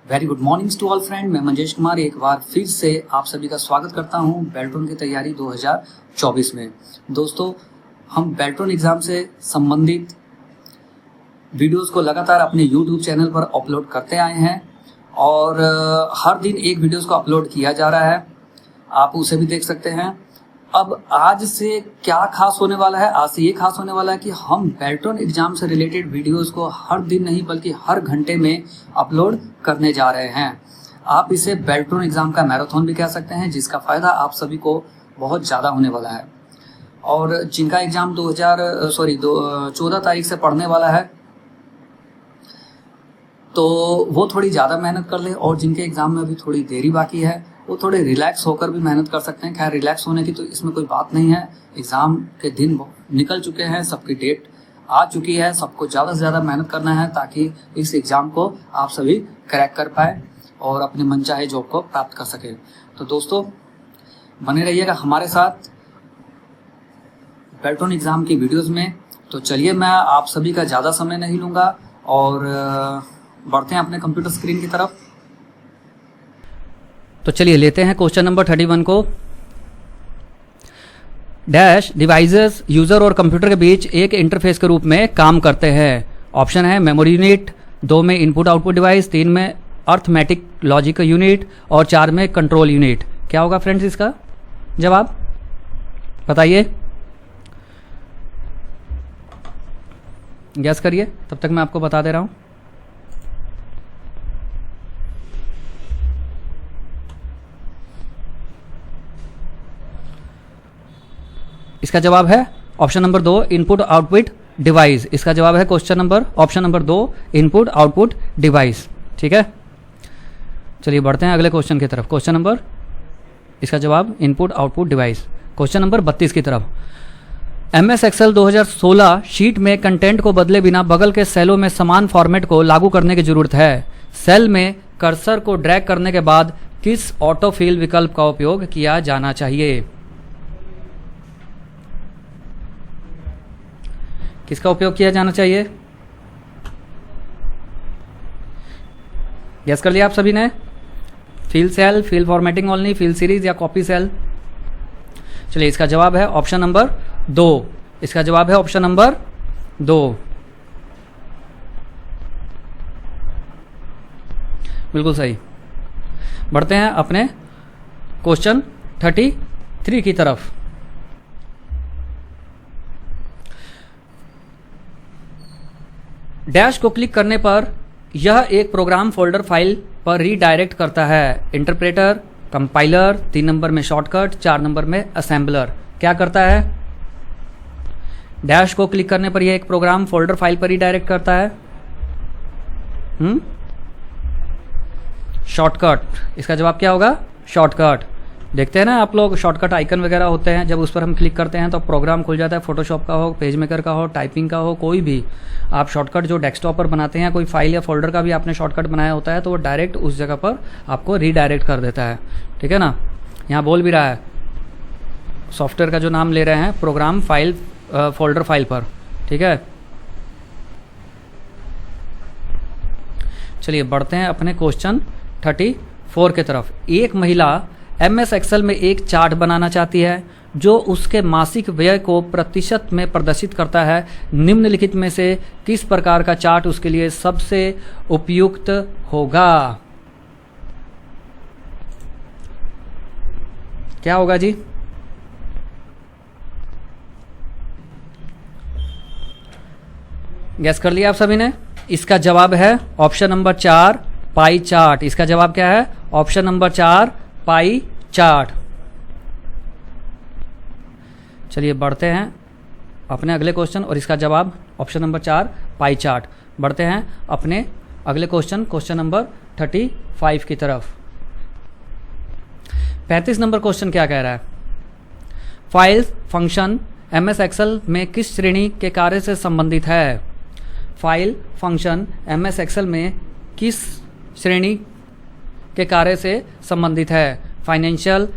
Very good mornings to all friend. मैं मंजेश कुमार एक बार फिर से आप सभी का स्वागत करता हूं बेल्ट्रॉन की तैयारी 2024 में। दोस्तों, हम बेल्ट्रॉन एग्जाम से संबंधित वीडियोस को लगातार अपने यूट्यूब चैनल पर अपलोड करते आए हैं और हर दिन एक वीडियोस को अपलोड किया जा रहा है, आप उसे भी देख सकते हैं। अब आज से क्या खास होने वाला है? आज से ये खास होने वाला है कि हम बेल्ट्रॉन एग्जाम से रिलेटेड वीडियोस को हर दिन नहीं बल्कि हर घंटे में अपलोड करने जा रहे हैं। आप इसे बेल्ट्रॉन एग्जाम का मैराथन भी कह सकते हैं, जिसका फ़ायदा आप सभी को बहुत ज़्यादा होने वाला है। और जिनका एग्ज़ाम 14 तारीख से पढ़ने वाला है तो वो थोड़ी ज़्यादा मेहनत कर ले, और जिनके एग्ज़ाम में अभी थोड़ी देरी बाकी है वो थोड़े रिलैक्स होकर भी मेहनत कर सकते हैं। खैर, रिलैक्स होने की तो इसमें कोई बात नहीं है। एग्ज़ाम के दिन निकल चुके हैं, सबकी डेट आ चुकी है, सबको ज़्यादा से ज़्यादा मेहनत करना है ताकि इस एग्ज़ाम को आप सभी क्रैक कर पाए और अपने मनचाहे जॉब को प्राप्त कर सके। तो दोस्तों, बने रहिएगा हमारे साथ बेल्ट्रॉन एग्ज़ाम की वीडियोज़ में। तो चलिए, मैं आप सभी का ज़्यादा समय नहीं लूँगा और बढ़ते हैं अपने कंप्यूटर स्क्रीन की तरफ। तो चलिए लेते हैं क्वेश्चन नंबर 31 को। डैश डिवाइसेस यूजर और कंप्यूटर के बीच एक इंटरफेस के रूप में काम करते हैं। ऑप्शन है मेमोरी यूनिट, 2 में इनपुट आउटपुट डिवाइस, 3 में अर्थमेटिक लॉजिक यूनिट और 4 में कंट्रोल यूनिट। क्या होगा फ्रेंड्स इसका जवाब? बताइए, गैस करिए, तब तक मैं आपको बता दे रहा हूं। इसका जवाब है option number 2 input output device. इसका जवाब है option number 2 input output device. ठीक है, चलिए बढ़ते हैं अगले क्वेश्चन की तरफ। क्वेश्चन नंबर, इसका जवाब input output device. Question number 32 की तरफ। MS एक्सेल 2016 शीट में कंटेंट को बदले बिना बगल के सेलों में समान फॉर्मेट को लागू करने की जरूरत है। सेल में कर्सर को ड्रैग करने के बाद किस ऑटो फिल विकल्प का उपयोग किया जाना चाहिए? किसका उपयोग किया जाना चाहिए? गैस कर लिया आप सभी ने? Fill cell, fill formatting only, fill series या कॉपी सेल? चलिए, इसका जवाब है ऑप्शन नंबर 2। इसका जवाब है ऑप्शन नंबर 2, बिल्कुल सही। बढ़ते हैं अपने क्वेश्चन 33 की तरफ। डैश को क्लिक करने पर यह एक प्रोग्राम फोल्डर फाइल पर रीडायरेक्ट करता है। इंटरप्रेटर, कंपाइलर, 3 नंबर में शॉर्टकट, 4 नंबर में असेंबलर। क्या करता है? डैश को क्लिक करने पर यह एक प्रोग्राम फोल्डर फाइल पर रीडायरेक्ट करता है। शॉर्टकट। इसका जवाब क्या होगा? शॉर्टकट। देखते हैं ना आप लोग, शॉर्टकट आइकन वगैरह होते हैं, जब उस पर हम क्लिक करते हैं तो प्रोग्राम खुल जाता है। फोटोशॉप का हो, पेज मेकर का हो, टाइपिंग का हो, कोई भी आप शॉर्टकट जो डेस्कटॉप पर बनाते हैं, कोई फाइल या फोल्डर का भी आपने शॉर्टकट बनाया होता है तो वो डायरेक्ट उस जगह पर आपको रीडायरेक्ट कर देता है। ठीक है ना? यहाँ बोल भी रहा है, सॉफ्टवेयर का जो नाम ले रहे हैं, प्रोग्राम फाइल फोल्डर फाइल पर। ठीक है, चलिए बढ़ते हैं अपने क्वेश्चन 34 की तरफ। एक महिला MS एक्सेल में एक चार्ट बनाना चाहती है जो उसके मासिक व्यय को प्रतिशत में प्रदर्शित करता है। निम्नलिखित में से किस प्रकार का चार्ट उसके लिए सबसे उपयुक्त होगा? क्या होगा जी? गैस कर लिया आप सभी ने? इसका जवाब है ऑप्शन नंबर 4 पाई चार्ट। इसका जवाब क्या है? Option number 4 pie chart. चलिए बढ़ते हैं अपने अगले क्वेश्चन, और इसका जवाब ऑप्शन नंबर 4 पाई चार्ट। बढ़ते हैं अपने अगले क्वेश्चन नंबर 35 की तरफ। 35 नंबर क्वेश्चन क्या कह रहा है? फाइल फंक्शन MS एक्सेल में किस श्रेणी के कार्य से संबंधित है? फाइल फंक्शन MS एक्सेल में किस श्रेणी के कार्य से संबंधित है? Financial,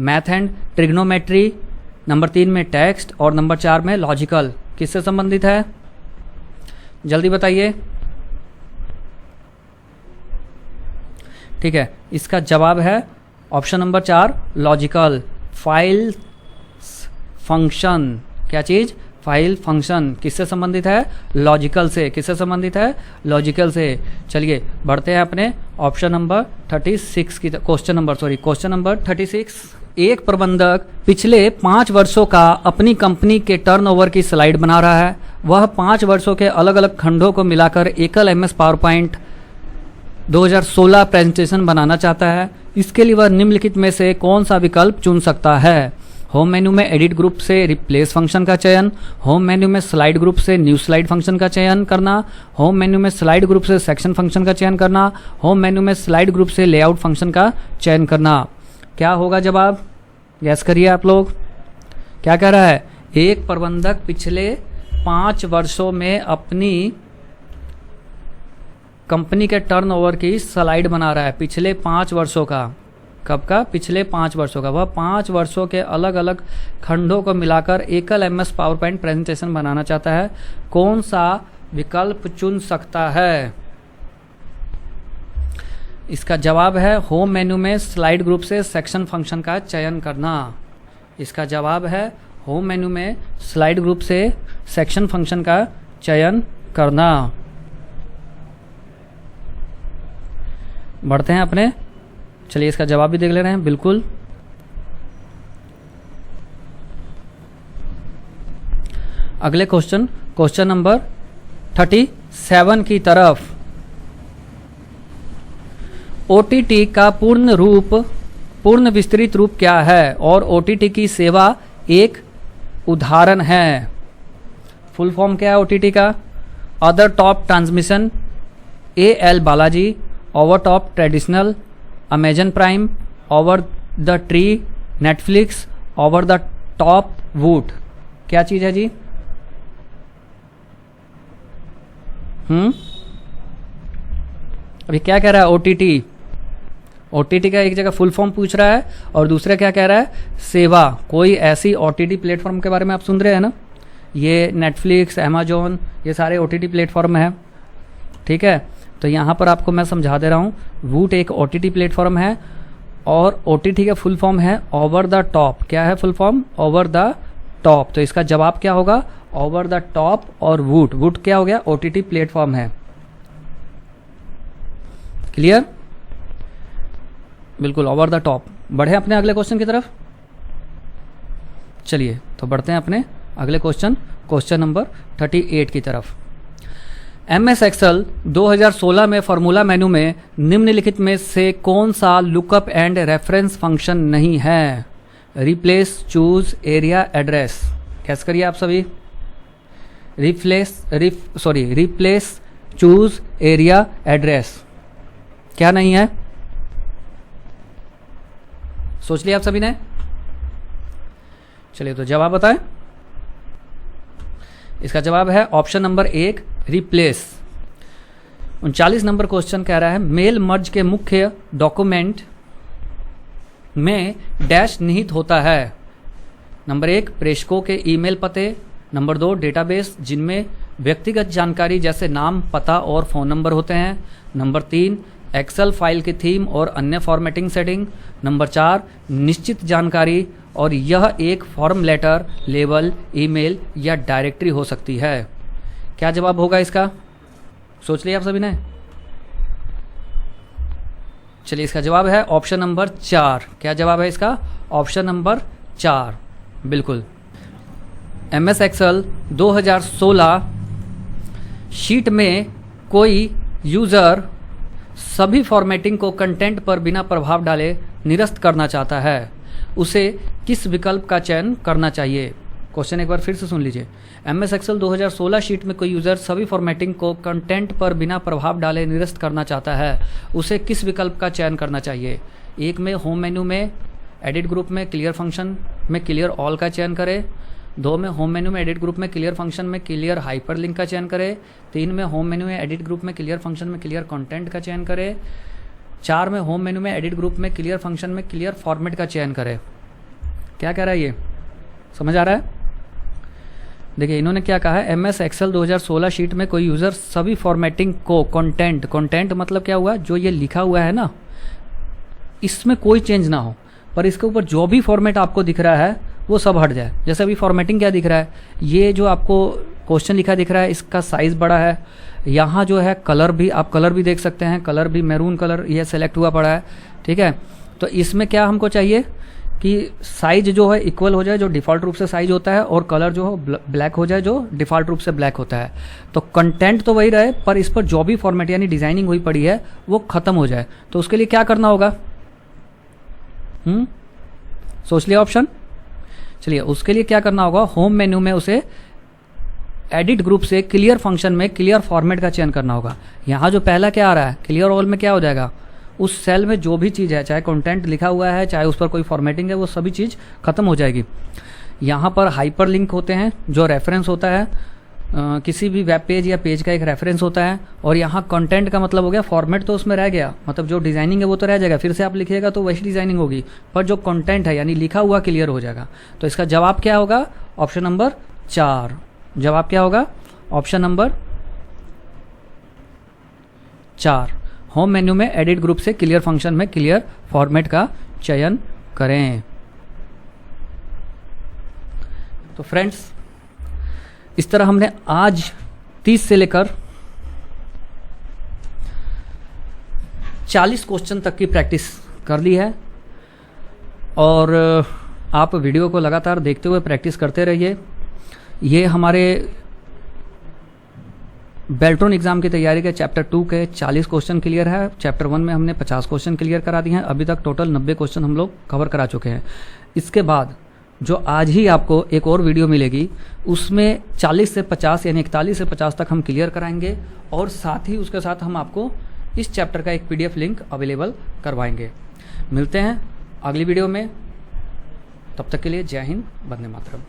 math and trigonometry, number 3 में टेक्स्ट और नंबर 4 में लॉजिकल। किससे संबंधित है? जल्दी बताइए। ठीक है, इसका जवाब है option number 4 logical. File function, क्या चीज़? फाइल फंक्शन किससे संबंधित है? लॉजिकल से। किससे संबंधित है? लॉजिकल से। चलिए बढ़ते हैं अपने ऑप्शन नंबर 36 की क्वेश्चन नंबर 36। एक प्रबंधक पिछले 5 वर्षों का अपनी कंपनी के टर्नओवर की स्लाइड बना रहा है। वह 5 वर्षों के अलग अलग खंडों को मिलाकर एकल MS पावरपॉइंट 2016 प्रेजेंटेशन बनाना चाहता है। इसके लिए वह निम्नलिखित में से कौन सा विकल्प चुन सकता है? होम मेन्यू में एडिट ग्रुप से रिप्लेस फंक्शन का चयन, होम मेन्यू में स्लाइड ग्रुप से न्यू स्लाइड फंक्शन का चयन करना, होम मेन्यू में स्लाइड ग्रुप से सेक्शन फंक्शन का चयन करना, होम मेन्यू में स्लाइड ग्रुप से लेआउट फंक्शन का चयन करना। क्या होगा जवाब? गैस करिए आप लोग। क्या कह रहा है? एक प्रबंधक पिछले 5 वर्षों में अपनी कंपनी के टर्नओवर की स्लाइड बना रहा है। पिछले 5 वर्षों का, कब का? पिछले 5 वर्षों का। वह 5 वर्षों के अलग अलग खंडों को मिलाकर एकल MS पावरपॉइंट प्रेजेंटेशन बनाना चाहता है। कौन सा विकल्प चुन सकता है? इसका जवाब है होम मेन्यू में स्लाइड ग्रुप से सेक्शन फंक्शन का चयन करना। इसका जवाब है होम मेन्यू में स्लाइड ग्रुप से सेक्शन फंक्शन का चयन करना। बढ़ते हैं अपने, चलिए इसका जवाब भी देख ले रहे हैं। बिल्कुल, अगले क्वेश्चन नंबर 37 की तरफ। OTT का पूर्ण विस्तृत रूप क्या है? और OTT की सेवा एक उदाहरण है। फुल फॉर्म क्या है OTT का? Other top transmission, AL Balaji, over top traditional, Amazon prime, over the tree, Netflix, over the top वूट। क्या चीज़ है जी? अभी क्या कह रहा है? OTT का एक जगह फुल फॉर्म पूछ रहा है और दूसरा क्या कह रहा है? सेवा। कोई ऐसी OTT प्लेटफॉर्म के बारे में आप सुन रहे हैं ना? ये नेटफ्लिक्स, अमेजोन, ये सारे OTT प्लेटफॉर्म है। ठीक है, तो यहाँ पर आपको मैं समझा दे रहा हूँ। वूट एक OTT प्लेटफॉर्म है और OTT का फुल फॉर्म है ओवर द टॉप। क्या है full form? Over the top. तो इसका जवाब क्या होगा? Over the top. और वूट क्या हो गया? OTT प्लेटफॉर्म है। क्लियर? बिल्कुल, ओवर द टॉप। बढ़े अपने अगले क्वेश्चन की तरफ। चलिए तो बढ़ते हैं अपने अगले क्वेश्चन नंबर 38 की तरफ। MS Excel 2016 में फॉर्मूला मेनू में निम्नलिखित में से कौन सा लुकअप एंड रेफरेंस फंक्शन नहीं है? Replace, choose, area, address. कैसे करिए आप सभी? Replace, choose, area, address. क्या नहीं है? सोच लिया आप सभी ने? चलिए तो जवाब बताएं। इसका जवाब है option number 1 replace. 39 number question कह रहा है मेल मर्ज के मुख्य डॉक्यूमेंट में डैश निहित होता है। नंबर 1 प्रेषकों के ईमेल पते, नंबर 2 डेटाबेस जिनमें व्यक्तिगत जानकारी जैसे नाम, पता और फ़ोन नंबर होते हैं, नंबर 3 एक्सेल फाइल की थीम और अन्य फॉर्मेटिंग सेटिंग, नंबर 4 निश्चित जानकारी और यह एक फॉर्म लेटर, लेबल, ईमेल या डायरेक्टरी हो सकती है। क्या जवाब होगा इसका? सोच लिया आप सभी ने? चलिए इसका जवाब है ऑप्शन नंबर 4। क्या जवाब है इसका? Option number 4। बिल्कुल। MS Excel 2016 शीट में कोई यूज़र सभी फॉर्मेटिंग को कंटेंट पर बिना प्रभाव डाले निरस्त करना चाहता है, उसे किस विकल्प का चयन करना चाहिए? क्वेश्चन एक बार फिर से सुन लीजिए। MS Excel 2016 शीट में कोई यूज़र सभी फॉर्मेटिंग को कंटेंट पर बिना प्रभाव डाले निरस्त करना चाहता है, उसे किस विकल्प का चयन करना चाहिए? 1 में होम मेन्यू में एडिट ग्रुप में क्लियर फंक्शन में क्लियर ऑल का चयन करें, 2 में होम मेन्यू में एडिट ग्रुप में क्लियर फंक्शन में क्लियर हाइपरलिंक का चयन करें, 3 में होम मेन्यू में एडिट ग्रुप में क्लियर फंक्शन में क्लियर कंटेंट का चयन करें, 4 में होम मेन्यू में एडिट ग्रुप में क्लियर फंक्शन में क्लियर फॉर्मेट का चयन करें। क्या कह रहा है ये? समझ आ रहा है? देखिए इन्होंने क्या कहा है, MS Excel 2016 शीट में कोई यूज़र सभी फॉर्मेटिंग को कंटेंट मतलब क्या हुआ? जो ये लिखा हुआ है ना, इसमें कोई चेंज ना हो, पर इसके ऊपर जो भी फॉर्मेट आपको दिख रहा है वो सब हट जाए। जैसे अभी फॉर्मेटिंग क्या दिख रहा है, ये जो आपको क्वेश्चन लिखा दिख रहा है इसका साइज़ बड़ा है, यहाँ जो है कलर भी, आप कलर भी देख सकते हैं, कलर भी मैरून कलर ये सेलेक्ट हुआ पड़ा है, ठीक है। तो इसमें क्या हमको चाहिए कि साइज जो है इक्वल हो जाए, जो डिफ़ॉल्ट रूप से साइज होता है, और कलर जो है ब्लैक हो जाए, जो डिफ़ॉल्ट रूप से ब्लैक होता है। तो कंटेंट तो वही रहे, पर इस पर जो भी फॉर्मेट यानी डिज़ाइनिंग हुई पड़ी है वो ख़त्म हो जाए। तो उसके लिए क्या करना होगा, सोच लिया ऑप्शन। चलिए उसके लिए क्या करना होगा, होम मेन्यू में उसे एडिट ग्रुप से क्लियर फंक्शन में क्लियर फॉर्मेट का चयन करना होगा। यहाँ जो पहला क्या आ रहा है, क्लियर ऑल में क्या हो जाएगा, उस सेल में जो भी चीज़ है, चाहे कंटेंट लिखा हुआ है, चाहे उस पर कोई फॉर्मेटिंग है, वो सभी चीज़ खत्म हो जाएगी। यहाँ पर हाइपर लिंक होते हैं, जो रेफरेंस होता है किसी भी वेब पेज या पेज का एक रेफरेंस होता है, और यहाँ कंटेंट का मतलब हो गया फॉर्मेट तो उसमें रह गया, मतलब जो डिज़ाइनिंग है वो तो रह जाएगा, फिर से आप लिखिएगा तो वही डिज़ाइनिंग होगी, पर जो कंटेंट है यानी लिखा हुआ क्लियर हो जाएगा। तो इसका जवाब क्या होगा, ऑप्शन नंबर 4। जवाब क्या होगा, ऑप्शन नंबर 4। होम मेन्यू में एडिट ग्रुप से क्लियर फंक्शन में क्लियर फॉर्मेट का चयन करें। तो फ्रेंड्स, इस तरह हमने आज 30 से लेकर 40 क्वेश्चन तक की प्रैक्टिस कर ली है, और आप वीडियो को लगातार देखते हुए प्रैक्टिस करते रहिए। ये हमारे बेल्ट्रॉन एग्जाम की तैयारी के चैप्टर 2 के 40 क्वेश्चन क्लियर है। चैप्टर 1 में हमने 50 क्वेश्चन क्लियर करा दिए हैं। अभी तक टोटल 90 क्वेश्चन हम लोग कवर करा चुके हैं। इसके बाद जो आज ही आपको एक और वीडियो मिलेगी, उसमें 40 से 50 यानी 41 से 50 तक हम क्लियर कराएंगे, और साथ ही उसके साथ हम आपको इस चैप्टर का एक PDF लिंक अवेलेबल करवाएंगे। मिलते हैं अगली वीडियो में, तब तक के लिए जय हिंद, वंदे मातरम।